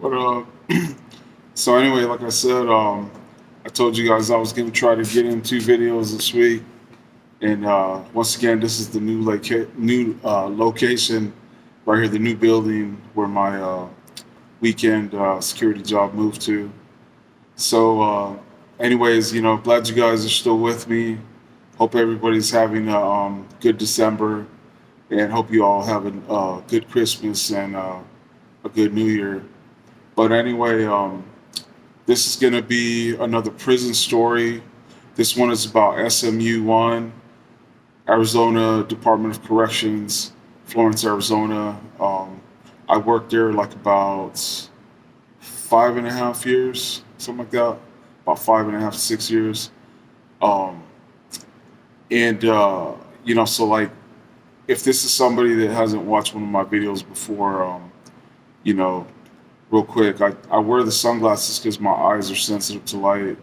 But so anyway, like I said, I told you guys I was gonna try to get into videos this week, and once again, this is the new location right here, the new building where my weekend security job moved to. So, anyways, glad you guys are still with me. Hope everybody's having a good December, and hope you all have a good Christmas and a good New Year. But anyway, this is going to be another prison story. This one is about SMU 1, Arizona Department of Corrections, Florence, Arizona. I worked there like about 5.5 years, something like that, about 5.5 to 6 years. Um, and so like, if this is somebody that hasn't watched one of my videos before, you know, real quick, I wear the sunglasses because my eyes are sensitive to light.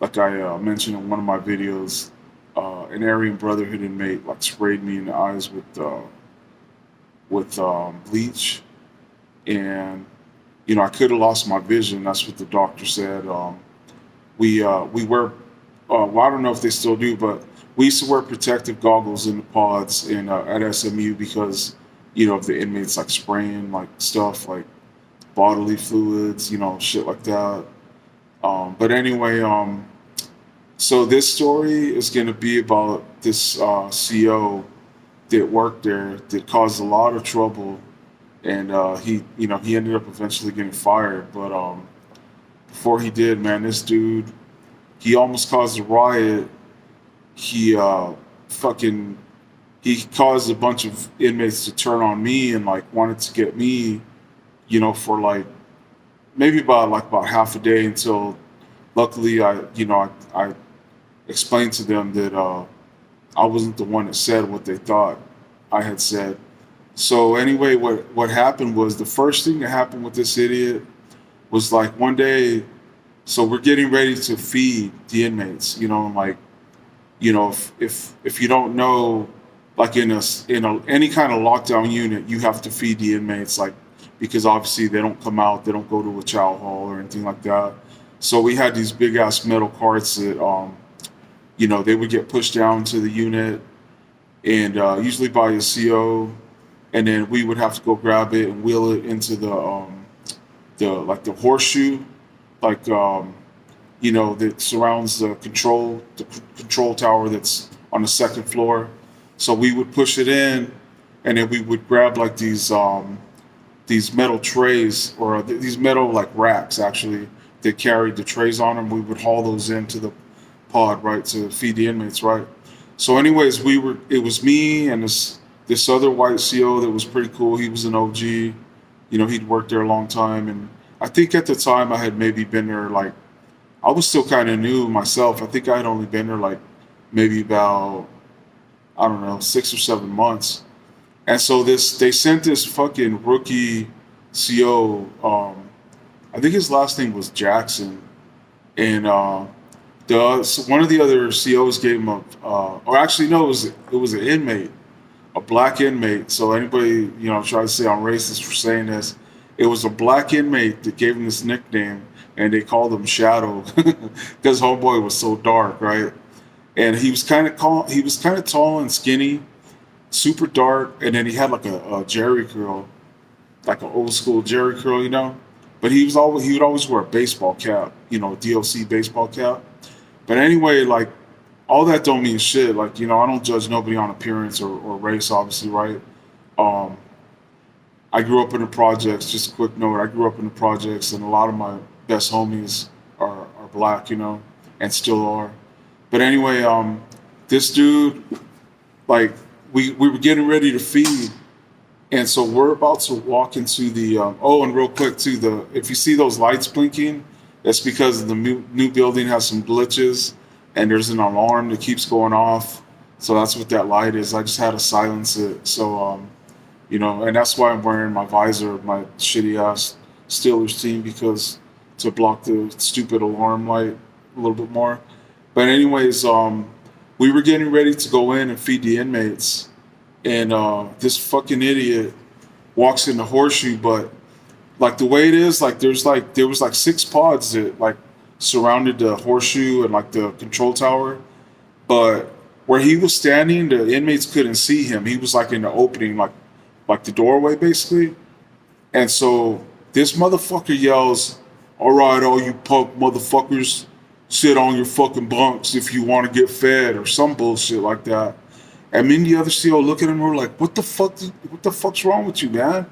Like I mentioned in one of my videos, an Aryan Brotherhood inmate like sprayed me in the eyes with bleach, and I could have lost my vision. That's what the doctor said. We wear well, I don't know if they still do, but we used to wear protective goggles in the pods in at SMU because of the inmates like spraying like stuff like bodily fluids, shit like that. But anyway, so this story is going to be about this CO that worked there that caused a lot of trouble, and he ended up eventually getting fired. But before he did, man, this dude, he almost caused a riot. He fucking he caused a bunch of inmates to turn on me and like wanted to get me, for like maybe about half a day until luckily I explained to them that I wasn't the one that said what they thought I had said. So anyway, what happened was the first thing that happened with this idiot was like one day. So we're getting ready to feed the inmates, like if you don't know, like in a any kind of lockdown unit, you have to feed the inmates, like because obviously they don't come out, they don't go to a chow hall or anything like that. So we had these big ass metal carts that they would get pushed down to the unit, and usually by a CO, and then we would have to go grab it and wheel it into the horseshoe, like that surrounds the control tower that's on the second floor. So we would push it in, and then we would grab like these metal trays, or these metal like racks actually that carried the trays on them. We would haul those into the pod, right, to feed the inmates, right. So anyways, it was me and this other white CO that was pretty cool. He was an OG. He'd worked there a long time, and I think at the time I had maybe been there like, I was still kind of new myself. I think I had only been there like maybe about, I don't know, 6 or 7 months. And so they sent this fucking rookie CO. I think his last name was Jackson, and one of the other COs gave him or actually no, it was an inmate, a black inmate. So anybody try to say I'm racist for saying this, it was a black inmate that gave him this nickname, and they called him Shadow because homeboy was so dark, right? And he was kind of tall and skinny, super dark, and then he had like a Jerry curl, like an old school Jerry curl, But he would always wear a baseball cap, DLC baseball cap. But anyway, like all that don't mean shit. Like I don't judge nobody on appearance or race, obviously, right? Um, I grew up in the projects. Just a quick note: I grew up in the projects, and a lot of my best homies are black, and still are. But anyway, this dude, like, we were getting ready to feed, and so we're about to walk into the. Oh, and real quick too, if you see those lights blinking, that's because the new building has some glitches, and there's an alarm that keeps going off. So that's what that light is. I just had to silence it. So and that's why I'm wearing my visor, my shitty ass Steelers team, because to block the stupid alarm light a little bit more. But anyways, we were getting ready to go in and feed the inmates, and this fucking idiot walks in the horseshoe, but Like the way it is, there was like six pods that like surrounded the horseshoe and like the control tower, but where he was standing, the inmates couldn't see him. He was like in the opening, like the doorway basically. And so this motherfucker yells, "All right, all you punk motherfuckers, sit on your fucking bunks if you want to get fed," or some bullshit like that. And me and the other CO look at him and we're like, "What the fuck? What the fuck's wrong with you, man?"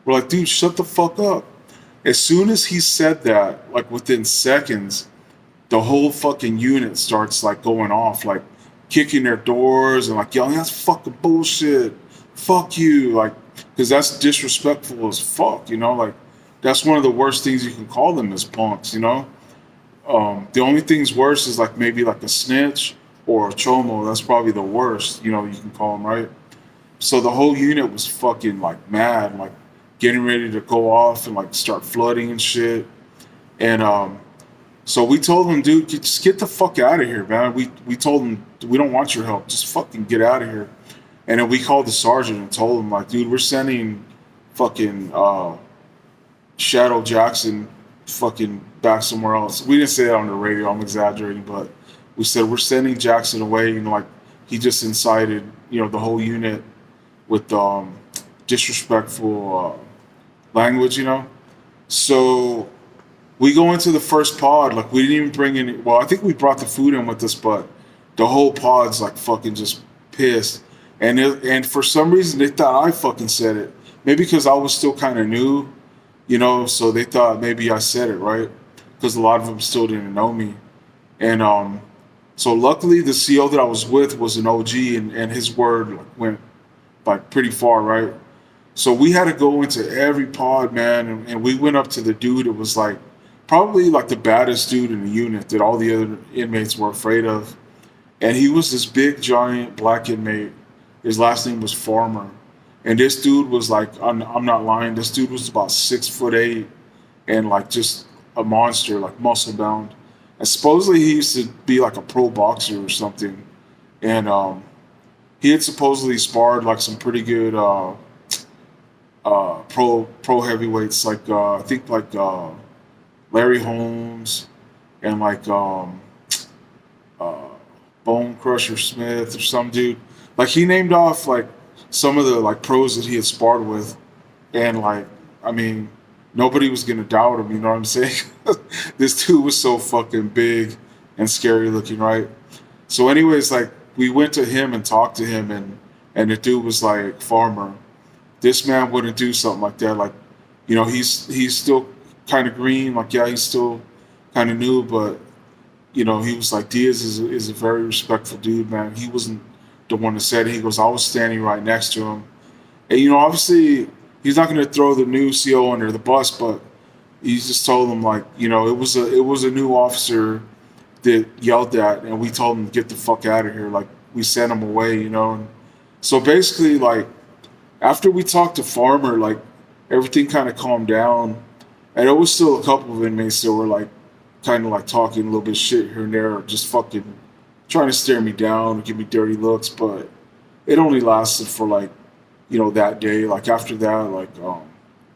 We're like, "Dude, shut the fuck up." As soon as he said that, like within seconds, the whole fucking unit starts like going off, like kicking their doors and like yelling, "That's fucking bullshit. Fuck you." Like, because that's disrespectful as fuck, you know? Like, that's one of the worst things you can call them is punks, you know? The only things worse is like maybe like a snitch or a chomo. That's probably the worst, you know, you can call them, right? So the whole unit was fucking like mad, like getting ready to go off and like start flooding and shit. And so we told them, "Dude, just get the fuck out of here, man." We told them, "We don't want your help. Just fucking get out of here." And then we called the sergeant and told him, like, "Dude, we're sending fucking Shadow Jackson fucking back somewhere else." We didn't say that on the radio. I'm exaggerating, but we said we're sending Jackson away. You know, like he just incited, you know, the whole unit with disrespectful language, you know. So we go into the first pod, like we didn't even bring any. Well, I think we brought the food in with us, but the whole pod's like fucking just pissed. And for some reason they thought I fucking said it. Maybe because I was still kind of new, you know. So they thought maybe I said it, right? Because a lot of them still didn't know me. And so luckily the CO that I was with was an OG, and his word like, went like pretty far, right? So we had to go into every pod, man, and we went up to the dude. It was like probably like the baddest dude in the unit that all the other inmates were afraid of. And he was this big, giant black inmate. His last name was Farmer. And this dude was like, I'm not lying, this dude was about 6'8" and like just a monster, like muscle bound. And supposedly he used to be like a pro boxer or something. And he had supposedly sparred like some pretty good pro heavyweights, like I think like Larry Holmes and like uh, Bone Crusher Smith or some dude. Like he named off like some of the like pros that he had sparred with, and like I mean, nobody was gonna doubt him. You know what I'm saying? This dude was so fucking big and scary looking, right? So, anyways, like we went to him and talked to him, and the dude was like, "Farmer, this man wouldn't do something like that. Like, you know, he's still kind of green. Like, yeah, he's still kind of new, but you know, he was like, Diaz is a very respectful dude, man. He wasn't the one that said it. He goes, I was standing right next to him. And, you know, obviously, he's not going to throw the new CO under the bus, but he just told him, like, you know, it was a new officer that yelled that, and we told him to get the fuck out of here. Like, we sent him away, you know. And so basically, like, after we talked to Farmer, like, everything kind of calmed down. And there was still a couple of inmates that were, like, kind of like talking a little bit shit here and there, or just fucking trying to stare me down and give me dirty looks. But it only lasted for like, you know, that day. Like after that, like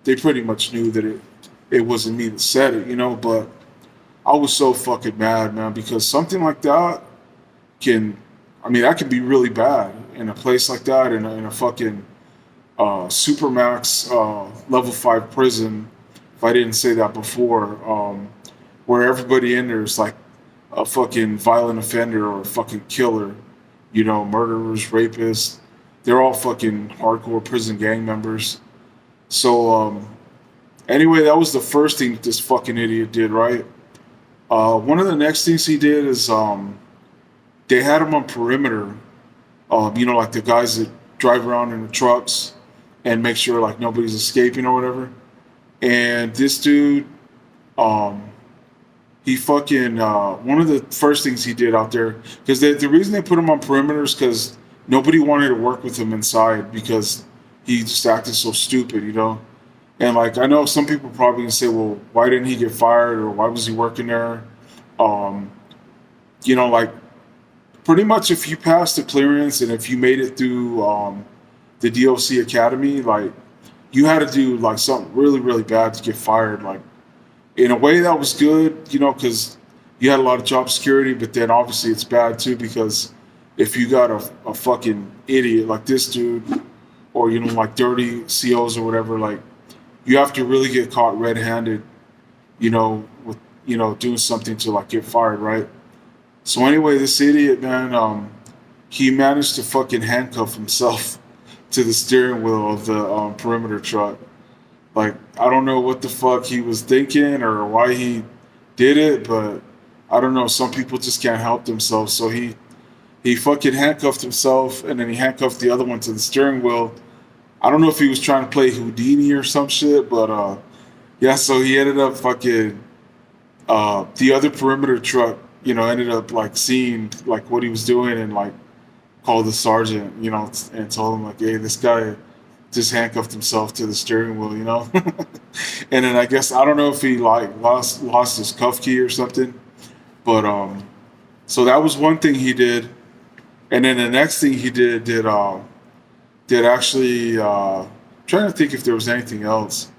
they pretty much knew that it wasn't me that said it, you know. But I was so fucking mad, man, because something like that can, I mean, that could be really bad in a place like that, in a fucking supermax level 5 prison. If I didn't say that before, where everybody in there is like a fucking violent offender or a fucking killer, you know, murderers, rapists. They're all fucking hardcore prison gang members. So anyway, that was the first thing that this fucking idiot did, right? One of the next things he did is they had him on perimeter. You know, like the guys that drive around in the trucks and make sure like nobody's escaping or whatever. And this dude, he fucking one of the first things he did out there, because the reason they put him on perimeter is because nobody wanted to work with him inside because he just acted so stupid, you know. And like I know some people probably gonna say, well, why didn't he get fired or why was he working there? You know, like pretty much if you passed the clearance and if you made it through the DOC Academy, like you had to do like something really, really bad to get fired. Like in a way that was good, because you had a lot of job security, but then obviously it's bad too because if you got a fucking idiot like this dude, or like dirty COs or whatever, like you have to really get caught red-handed, with doing something to like get fired, right? So anyway, this idiot man, he managed to fucking handcuff himself to the steering wheel of the perimeter truck. Like I don't know what the fuck he was thinking or why he did it, but I don't know. Some people just can't help themselves. So he fucking handcuffed himself, and then he handcuffed the other one to the steering wheel. I don't know if he was trying to play Houdini or some shit, but yeah. So he ended up fucking the other perimeter truck. Ended up like seeing like what he was doing and like called the sergeant. And told him like, hey, this guy just handcuffed himself to the steering wheel. And then I guess I don't know if he like lost his cuff key or something, but so that was one thing he did, and then the next thing he did actually trying to think if there was anything else.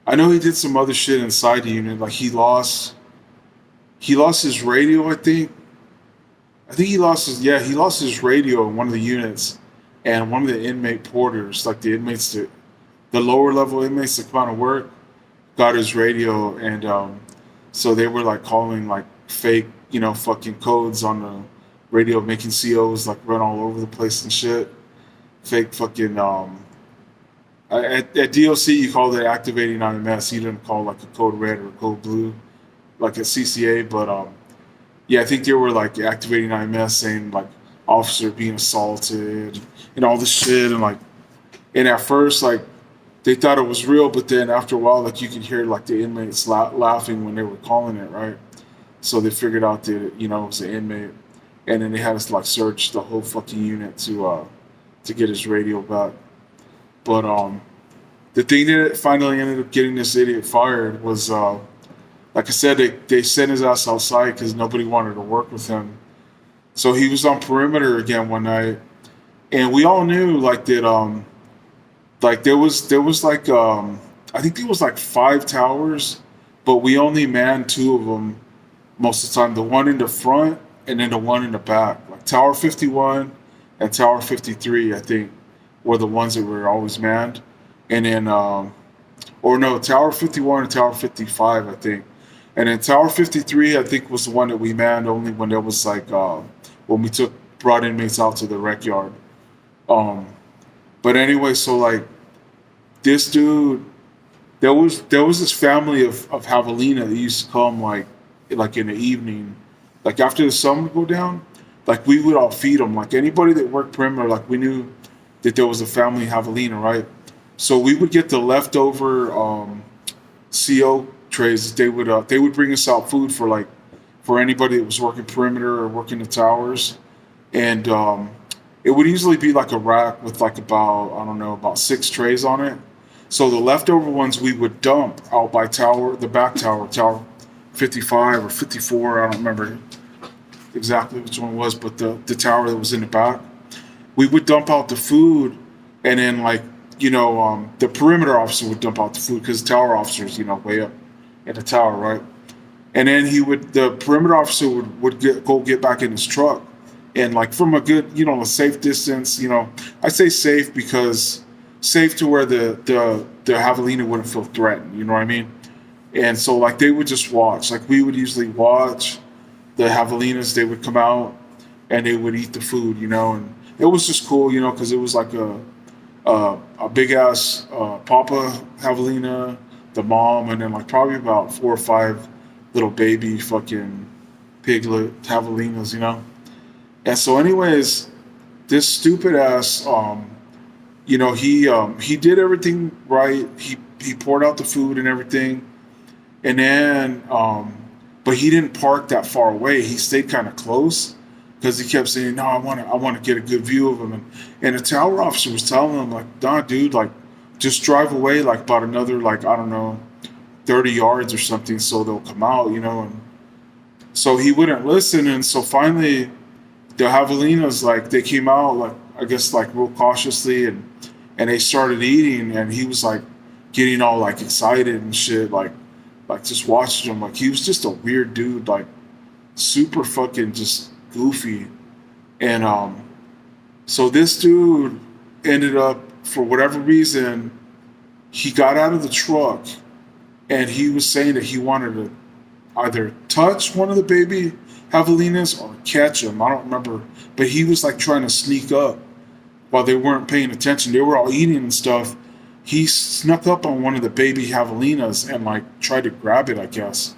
I know he did some other shit inside the unit, like he lost his radio. I think he lost his radio in one of the units, and one of the inmate porters, like the inmates the lower level inmates that come out of work, got his radio, and so they were like calling like fake, fucking codes on the radio, making COs like run all over the place and shit. Fake fucking at DOC you called it activating IMS. He didn't call like a code red or a code blue like at CCA, but yeah, I think they were like activating IMS saying like officer being assaulted and all this shit, and at first like they thought it was real, but then after a while like you could hear like the inmates laughing when they were calling it, right? So they figured out that it was an inmate, and then they had us like search the whole fucking unit to get his radio back. But the thing that finally ended up getting this idiot fired was like I said, they sent his ass outside because nobody wanted to work with him. So he was on perimeter again one night, and we all knew like that. Like there was like I think there was like 5 towers, but we only manned 2 of them most of the time. The one in the front and then the one in the back. Like Tower 51 and Tower 53, I think, were the ones that were always manned. And then or no, Tower 51 and Tower 55, I think. And then Tower 53, I think, was the one that we manned only when there was like when we brought inmates out to the rec yard. Um, but anyway, so like this dude, there was this family of javelina that used to come like in the evening, like after the sun would go down, like we would all feed them. Like anybody that worked perimeter, like we knew that there was a family javelina, right? So we would get the leftover CO trays. They would bring us out food for anybody that was working perimeter or working the towers, and it would usually be like a rack with like about, I don't know, about 6 trays on it. So the leftover ones we would dump out by the back tower, Tower 55 or 54. I don't remember exactly which one it was, but the tower that was in the back, we would dump out the food, and then like the perimeter officer would dump out the food because the tower officers way up in the tower, right? And then the perimeter officer would go get back in his truck, and like from a good a safe distance. I say safe because safe to where the javelina wouldn't feel threatened. You know what I mean? And so like they would just watch. Like we would usually watch the javelinas. They would come out and they would eat the food. And it was just cool. Because it was like a big ass papa javelina, the mom, and then like probably about 4 or 5 little baby fucking piglet javelinas. And so anyways, this stupid ass he did everything right. He poured out the food and everything, and then but he didn't park that far away. He stayed kind of close because he kept saying, no, I want to get a good view of him. And the tower officer was telling him like, nah, dude, like just drive away like about another, like, I don't know, 30 yards or something, so they'll come out. And so he wouldn't listen. And so finally the javelinas, like, they came out, like, I guess like real cautiously, and and they started eating, and he was like getting all like excited and shit, like just watching him. Like he was just a weird dude, like super fucking just goofy. And so this dude ended up, for whatever reason, he got out of the truck and he was saying that he wanted to either touch one of the baby javelinas or catch him. I don't remember, but he was like trying to sneak up while they weren't paying attention. They were all eating and stuff. He snuck up on one of the baby javelinas and like tried to grab it, I guess.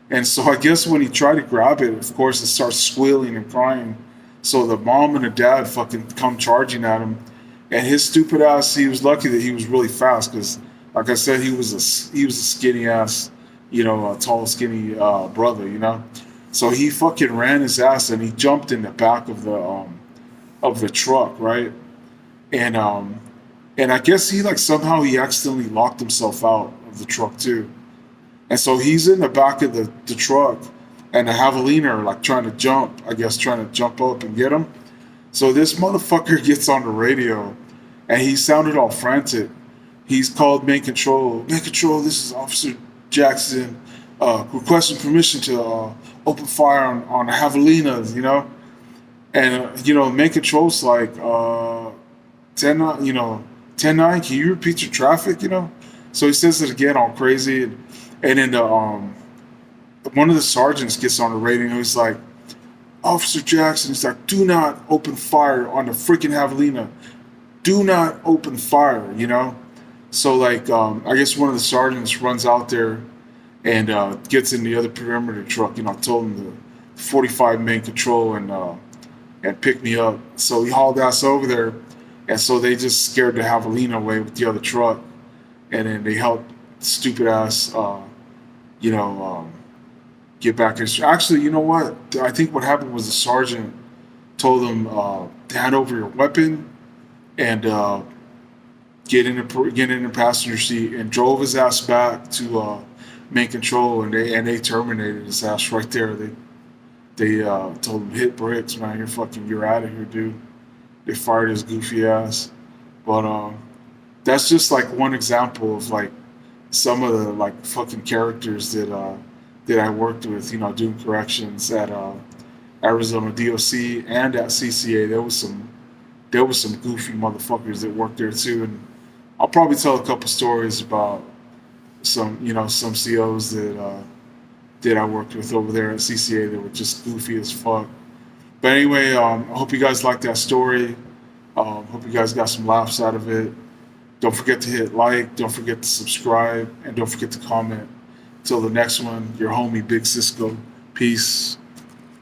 And so I guess when he tried to grab it, of course, it starts squealing and crying. So the mom and the dad fucking come charging at him, and his stupid ass. He was lucky that he was really fast because, like I said, he was a skinny ass, a tall, skinny brother, So he fucking ran his ass and he jumped in the back of the truck, right? And and I guess he like somehow he accidentally locked himself out of the truck too. And so he's in the back of the truck, and the javelina are like trying to jump, I guess, trying to jump up and get him. So this motherfucker gets on the radio, and he sounded all frantic. He's called main control. Main control, this is Officer Jackson, requesting permission to open fire on the javelinas. And main control's like 10-9, can you repeat your traffic? So he says it again all crazy, and then one of the sergeants gets on the radio and he's like, Officer Jackson, he's like, do not open fire on the freaking javelina. Do not open fire. So like, I guess one of the sergeants runs out there and gets in the other perimeter truck. Told him the 45 main control and pick me up. So he hauled ass over there, and so they just scared the javelina away with the other truck, and then they helped stupid ass, get back. Actually, you know what? I think what happened was the sergeant told them to hand over your weapon and get in the passenger seat, and drove his ass back to main control, and they terminated his ass right there. They told him, hit bricks, man. You're out of here, dude. They fired his goofy ass. But that's just like one example of like some of the like fucking characters that I worked with, doing corrections at Arizona DOC and at CCA. There was some goofy motherfuckers that worked there too, and I'll probably tell a couple stories about some COs that I worked with over there at CCA that were just goofy as fuck. But anyway, I hope you guys liked that story. Hope you guys got some laughs out of it. Don't forget to hit like. Don't forget to subscribe. And don't forget to comment. Till the next one, your homie Big Cisco. Peace.